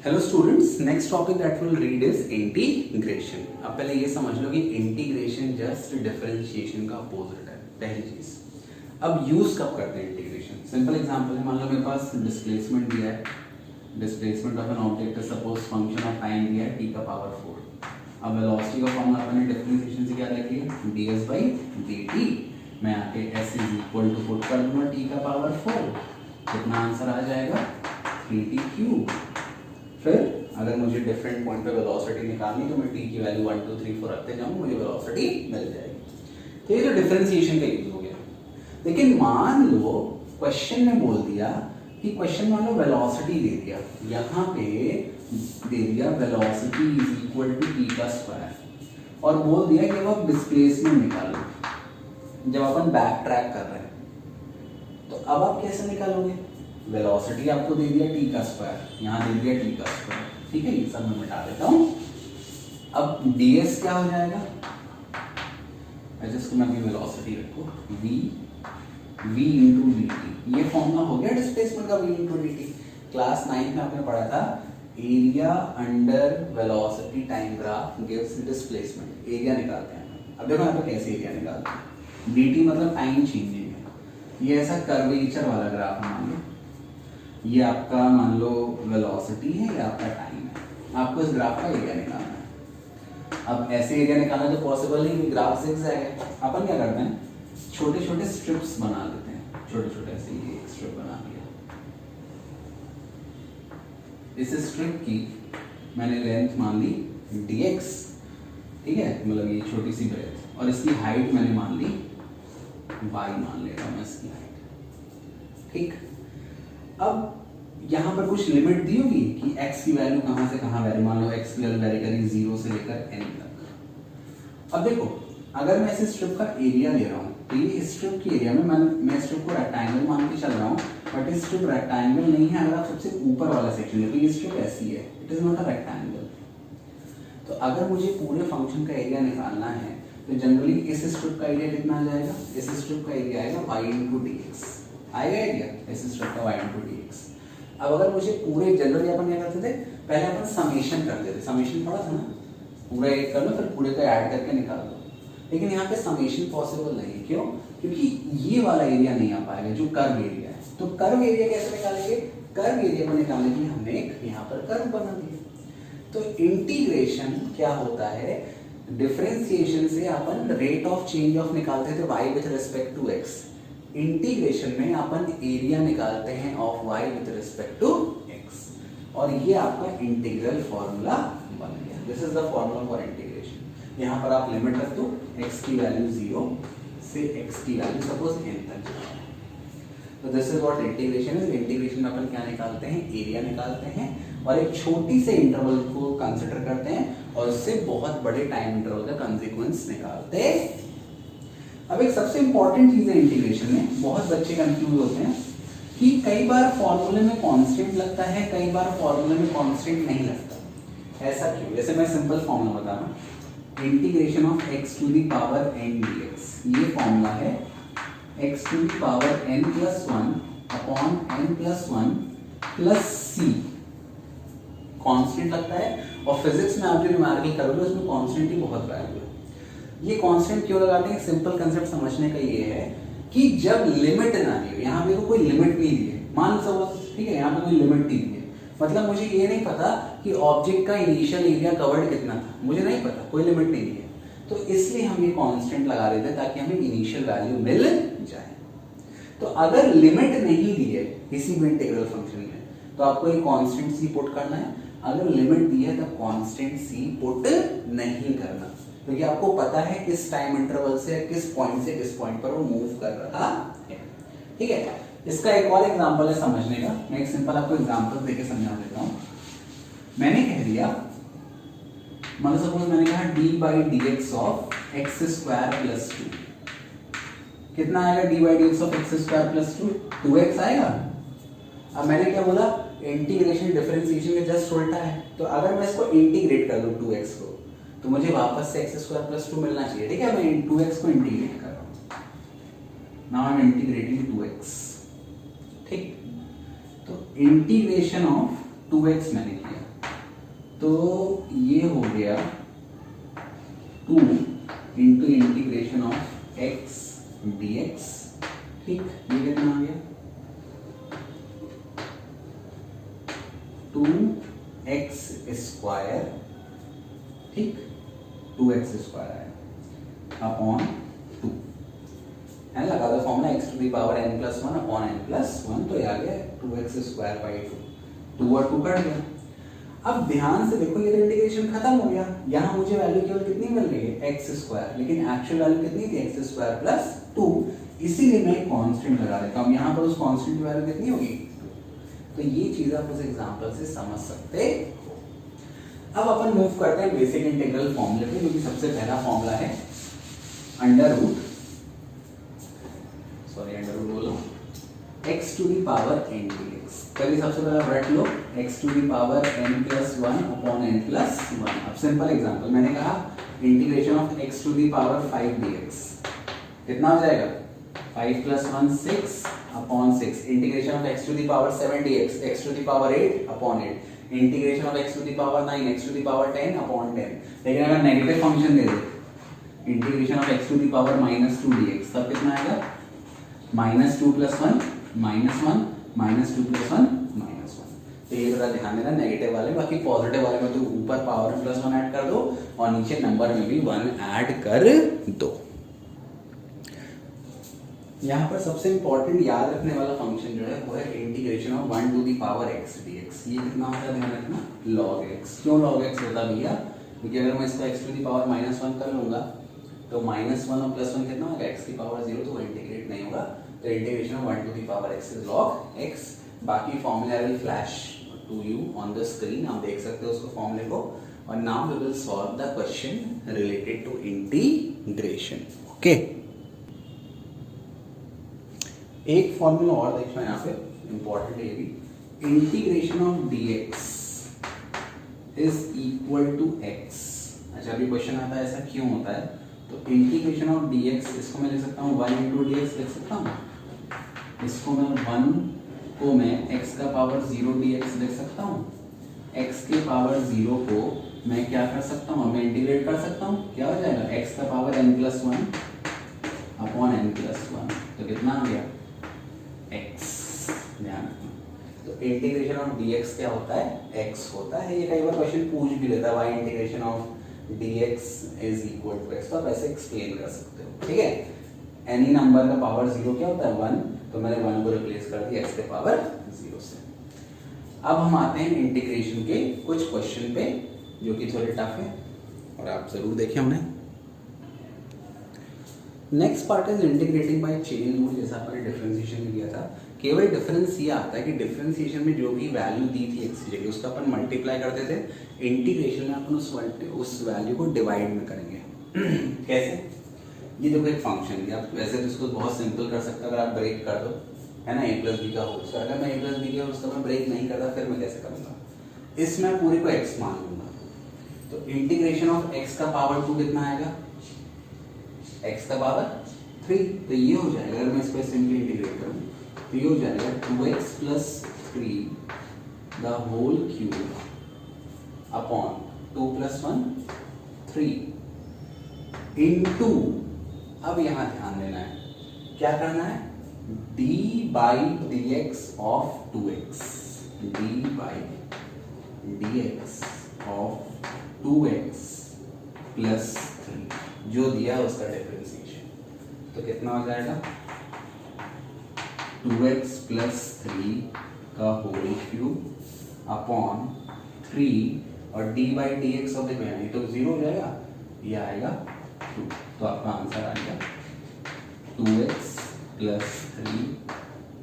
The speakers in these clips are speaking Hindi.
Hello students, next topic that will read is integration. अब पहले ये समझ लो कि इंटीग्रेशन जस्ट डिफरेंशिएशन का अपोजिट है, पहली चीज। अब यूज कब करते हैं इंटीग्रेशन? सिंपल एग्जांपल है, मान लो मेरे पास डिस्प्लेसमेंट दिया है, displacement of an object is suppose function of time दिया है t का पावर 4। अब वेलोसिटी का फॉर्मूला अपने डिफरेंशिएशन से क्या लिख लिया, ds/dt। मैं आके s is equal to put कर दूंगा t का पावर 4, कितना आंसर आ जाएगा 3t³। फिर अगर मुझे डिफरेंट पॉइंट पे वेलोसिटी निकालनी तो मैं t की वैल्यू 1 2 3 4 रखते जाऊँ, मुझे वेलोसिटी मिल जाएगी। तो ये तो डिफरेंशिएशन का यूज हो गया। लेकिन मान लो क्वेश्चन में बोल दिया कि क्वेश्चन मान लो वेलोसिटी दे दिया, यहाँ पे दे दिया velocity is equal to t² और बोल दिया कि अब आप डिस्प्लेसमेंट निकालो। जब अपन बैक ट्रैक कर रहे हैं तो अब आप कैसे निकालोगे? वेलोसिटी आपको दे दिया t², यहाँ दे दिया t², ठीक है, ये सब मैं मिटा देता हूँ। अब ds क्या हो जाएगा? जिसको मैं वेलोसिटी रखो v इंटू dt। ये फॉर्मूला हो गया डिस्प्लेसमेंट का, v इंटू dt। क्लास 9 में आपने पढ़ा था area under velocity time graph gives displacement. Area निकालते हैं। अब देखो यहाँ पे कैसे एरिया निकालते हैं। dt मतलब टाइम चेंजिंग है। ये ऐसा कर्वेचर वाला ग्राफ मान लो, ये आपका मान लो वेलोसिटी है, ये आपका टाइम है। आपको इस ग्राफ का एरिया निकालना है। अब ऐसे एरिया निकालना तो पॉसिबल नहीं, ग्राफ ज़िगज़ैग है। अपन क्या करते हैं, छोटे छोटे स्ट्रिप्स बना लेते हैं। छोटे छोटे ऐसे ये स्ट्रिप बना लिया। इस स्ट्रिप की मैंने लेंथ मान ली dx, ठीक है, मतलब ये छोटी सी ब्रेथ, और इसकी हाइट मैंने मान ली y मान लेता हूँ इसकी हाइट, ठीक। अब यहाँ पर कुछ लिमिट दी होगी कि x की वैल्यू कहाँ से कहाँ वैरी, मान लो x की वैल्यू वैरी करेगी 0 से लेकर n तक। अब देखो, अगर मैं इस स्ट्रिप का एरिया ले रहा हूँ तो ये स्ट्रिप की एरिया में मैं स्ट्रिप को रेक्टेंगल मान के चल रहा हूँ, बट ये स्ट्रिप रेक्टेंगल नहीं है। अगर आप सबसे ऊपर वाला सेक्शन देखो, ये स्ट्रिप ऐसी है, it is not a rectangle. तो अगर मुझे पूरे फंक्शन का एरिया निकालना है तो जनरली इस स्ट्रिप का एरिया कितना आ जाएगा? इस स्ट्रिप का एरिया आएगा y इंटू dx आएगा एरिया, इस स्ट्रिप का y इंटू dx। अब अगर मुझे पूरे, जनरली अपन क्या करते थे, पहले अपन समेशन करते थे। समेशन पढ़ा था ना, पूरा एक कर लो फिर पूरे को ऐड करके निकाल दो। लेकिन यहाँ पे समेशन पॉसिबल नहीं है। क्यों? क्योंकि ये वाला एरिया नहीं आ पाएगा जो कर्व एरिया है। तो कर्व एरिया कैसे निकालेंगे? कर्व एरिया को निकालने के लिए हमने एक यहाँ पर कर्व बना दिया। तो इंटीग्रेशन क्या होता है, डिफरेंशिएशन से अपन रेट ऑफ चेंज ऑफ निकालते थे y with respect to x। Integration में अपन एरिया निकालते हैं of y with respect to x, और ये आपका इंटीग्रल फॉर्मूला बन गया। This is the formula for integration. यहाँ पर आप लिमिट रख दो, x की वैल्यू 0 से x की वैल्यू सपोज n तक। तो this is what integration is. Integration में अपन क्या निकालते हैं? एरिया निकालते हैं, और एक छोटी से इंटरवल को कंसीडर करते हैं और उससे बहुत बड़े टाइम इंटरवल का कंसीक्वेंस निकालते हैं। अब एक सबसे इंपॉर्टेंट चीज है इंटीग्रेशन में, बहुत बच्चे कंफ्यूज होते हैं कि कई बार फॉर्मूले में कांस्टेंट लगता है, कई बार फॉर्मूले में कांस्टेंट नहीं लगता। ऐसा क्यों? जैसे मैं सिंपल फॉर्मूला बता रहा हूँ, integration of x to the power n dx। ये फॉर्मूला है x to the power n plus 1 upon n plus 1 plus c। Constant लगता है, और फिजिक्स में आप जो न्यूमेरिकल करोगे उसमें कांस्टेंट की बहुत वैल्यू है। ये कांस्टेंट क्यों लगाते हैं? सिंपल कंसेप्ट समझने का ये है कि जब लिमिट ना दी हो, यहाँ पे कोई लिमिट नहीं दी है, मान सपोज, ठीक है, यहाँ पे कोई लिमिट नहीं दी है, मतलब मुझे ये नहीं पता कि ऑब्जेक्ट का इनिशियल एरिया कवर्ड कितना था, मुझे नहीं पता, कोई लिमिट नहीं दी है। तो इसलिए हम ये कांस्टेंट लगा देते हैं ताकि हमें इनिशियल वैल्यू मिल जाए। तो अगर लिमिट नहीं दी है किसी भी इंटीग्रल फंक्शन में तो आपको ये कांस्टेंट सी पुट करना है। अगर लिमिट दी है तो कांस्टेंट सी पुट नहीं करना, क्योंकि आपको पता है किस टाइम इंटरवल से किस पॉइंट पर वो मूव कर रहा है, ठीक है। इसका एक और एग्जांपल है समझने का। मैं एक सिंपल आपको एग्जांपल देके समझा देता हूँ। मैंने कह दिया, मतलब सपोज मैंने कहा d/dx ऑफ x² प्लस 2। कितना आएगा d/dx of x² plus 2? 2x आएगा। अब मैंने क्या बोला, इंटीग्रेशन डिफरेंशिएशन में जस्ट उल्टा है। तो अगर मैं इसको इंटीग्रेट कर दूं 2x को, तो मुझे वापस से x² प्लस 2 मिलना चाहिए, ठीक है। मैं 2x को इंटीग्रेट कर रहा हूं। Now I am integrating 2x, ठीक। तो इंटीग्रेशन ऑफ 2x मैंने किया, तो ये हो गया 2 into integration of x dx। ठीक, ये कितना आ गया 2x स्क्वायर, ठीक 2x स्क्वायर आया अपॉन 2 है, लगा दो formula x to the power n plus 1 upon n plus 1, तो ये आ गया 2x स्क्वायर बाई 2 और 2 कट गया। अब ध्यान से देखो, ये तो इंटीग्रेशन खत्म हो गया, यहाँ मुझे वैल्यू केवल कितनी मिल रही है x स्क्वायर, लेकिन एक्चुअल वैल्यू कितनी थी x स्क्वायर प्लस 2, इसीलिए मैं कांस्टेंट लगा देता हूँ। यहाँ पर उस कांस्टेंट की वैल्यू कितनी होगी 2। तो ये चीज आप उस एग्जांपल से समझ सकते हो। अब अपन मूव करते हैं बेसिक इंटीग्रल फॉर्मूले पे, जो कि सबसे पहला फॉर्मूला है अंडर रूट बोलो x to the power n dx। कभी सबसे पहला रट लो x to the power n plus 1 upon n plus 1। अब सिंपल एग्जांपल, मैंने कहा integration of x to the power 5 dx कितना हो जाएगा 5 plus 1 6 upon 6। Integration of x to the power 7 dx x to the power 8 upon 8। Integration of x to the power 9 x to the power 10 upon 10। लेकिन अगर नेगेटिव फंक्शन दे दे integration of x to the power -2 dx, तब कितना आएगा -2 प्लस 1 -1 -2 प्लस 1 -1। तो ये थोड़ा ध्यान देना नेगेटिव वाले, बाकी पॉजिटिव वाले में तो ऊपर पावर प्लस 1 ऐड कर दो और नीचे नंबर में भी 1 ऐड कर दो। यहाँ पर सबसे इंपॉर्टेंट याद रखने वाला फंक्शन जो है वो है integration of 1 to the power x dx। ये कितना होता है ध्यान रखना log x। क्यों log x होता भैया, क्योंकि अगर मैं इसको x टू दी पावर -1 कर लूंगा तो -1 और +1 कितना होगा x की पावर 0, तो वो इंटीग्रेट नहीं होगा। तो integration of 1 to the power x is log x। बाकी formula will flash to you on the screen, आप देख सकते हो उसको फॉर्मूले को। और now we will solve the question related to integration. Okay, एक फॉर्मूला और देखना यहाँ पे इंपॉर्टेंट है, ये भी integration of dx is equal to x। अच्छा, अभी क्वेश्चन आता है ऐसा क्यों होता है, तो इंटीग्रेशन ऑफ dx, इसको मैं लिख सकता हूँ 1 इंटू dx लिख सकता हूँ, इसको मैं 1 को मैं x का पावर 0 dx लिख सकता हूँ। x के पावर 0 को मैं क्या कर सकता हूँ, मैं इंटीग्रेट कर सकता हूँ, क्या हो जाएगा x का power n plus 1 upon n plus 1, तो कितना आ गया x। ध्यान रखना, तो इंटीग्रेशन ऑफ dx क्या होता है x होता है। ये कई बार क्वेश्चन पूछ भी लेता है, why integration of dx is equal to x, तो आप ऐसे एक्सप्लेन कर सकते हो। ठीक है, एनी नंबर का पावर 0 क्या होता है 1, तो मैंने 1 को रिप्लेस कर दिया x के पावर 0 से। अब हम आते हैं इंटीग्रेशन के कुछ क्वेश्चन पे जो कि थोड़े टफ है और आप जरूर देखें उन्हें। Next part is integrating by chain rule. जैसा आपने डिफरेंशिएशन में किया था, केवल डिफरेंस ये आता है कि डिफरेंशिएशन में जो भी वैल्यू दी थी x की जगह उसका अपन मल्टीप्लाई करते थे, इंटीग्रेशन में अपन उस वैल्यू को डिवाइड में करेंगे। कैसे, ये देखो एक फंक्शन है, आप वैसे तो इसको बहुत सिंपल कर सकते हो, अगर आप ब्रेक कर दो है ना a प्लस बी का होल स्क्वायर, अगर मैं a प्लस बी का होल स्क्वायर ब्रेक नहीं करता फिर मैं कैसे करूँगा, इसमें पूरे को x मान लूंगा। तो इंटीग्रेशन ऑफ x का पावर 2 कितना आएगा x का पावर 3, तो ये हो जाएगा, अगर मैं इसको सिंपली इंटीग्रेट करूँ तो ये हो जाएगा 2x plus 3 the whole cube upon 2 plus 1 3 into, अब यहाँ ध्यान देना है, क्या करना है d by dx of 2x, d by dx of 2x plus 3 जो दिया है उसका डिफरेंशिएशन, तो कितना हो जाएगा 2x प्लस 3 का होल क्यूब अपॉन 3 और d by dx of the तो 0 हो जाएगा, ये आएगा 2, तो आपका आंसर आ गया 2x प्लस 3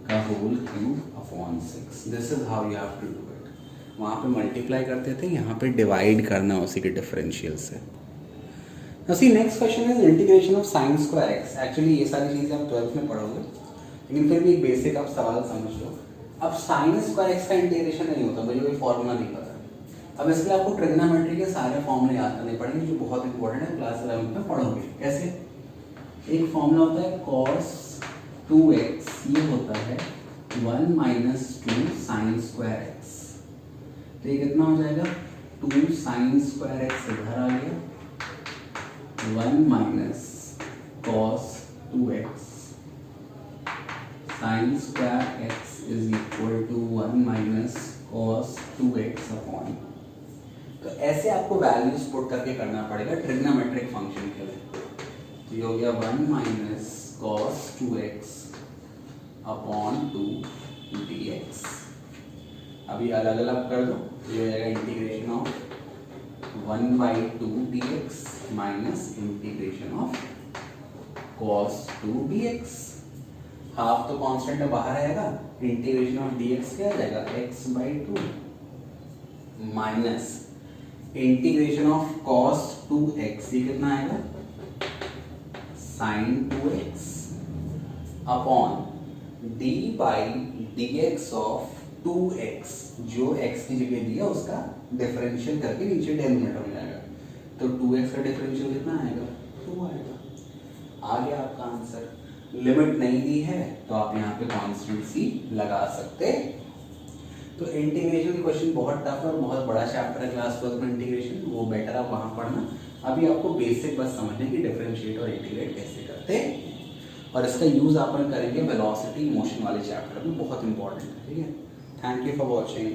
का whole cube upon 6। This is how you have to do it. वहाँ पे मल्टीप्लाई करते थे, यहाँ पे डिवाइड करना उसी के डिफरेंशियल से। Now see next question is integration of sin square x। Actually ये सारी चीज़ें आप 12th में पढ़ोगे, लेकिन फिर भी एक बेसिक आप सवाल समझ लो। अब sin square x का इंटीग्रेशन नहीं होता, मुझे कोई फॉर्मूला नहीं पता। अब इसलिए आपको ट्रिग्नोमेट्री के सारे फॉर्मूले याद करने पड़ेंगे जो बहुत इंपॉर्टेंट है, क्लास 11 में पढ़ोगे। कैसे, एक फॉर्मूला होता है cos 2x, ये होता है 1 - 2 sin square x, तो ये कितना हो जाएगा 2 साइन स्क्वायर एक्स इधर आ गया, 1 minus cos 2x sine square x is equal to 1 minus cos 2x upon. तो ऐसे आपको वैल्यूज पुट करके करना पड़ेगा ट्रिग्नोमेट्रिक फंक्शन के लिए। तो ये हो गया 1 minus cos 2x upon 2 dx। अभी अलग अलग कर दो, ये हो जाएगा integration of 1/2 dx minus integration of cos 2 dx। Half तो कांस्टेंट है बाहर आएगा, इंटीग्रेशन ऑफ dx क्या आ जाएगा x/2 minus integration of cos 2x, ये कितना आएगा sin 2x upon d/dx of 2x, जो x की जगह दिया उसका डिफरेंशियल करके नीचे डिनोमिनेटर में जाएगा। तो 2x का डिफरेंशियल कितना आएगा 2 आएगा। आ गया आपका आंसर। लिमिट नहीं दी है तो आप यहाँ पे कांस्टेंट सी लगा सकते। तो इंटीग्रेशन की क्वेश्चन बहुत टफ है और बहुत बड़ा चैप्टर है क्लास 12 में इंटीग्रेशन, वो बेटर आप वहाँ पढ़ना। अभी आपको बेसिक बस समझने की डिफरेंशिएट और इंटीग्रेट कैसे करते हैं, और इसका यूज अपन करेंगे वेलोसिटी मोशन वाले चैप्टर में, बहुत इंपॉर्टेंट है। ठीक है, थैंक यू फॉर वॉचिंग।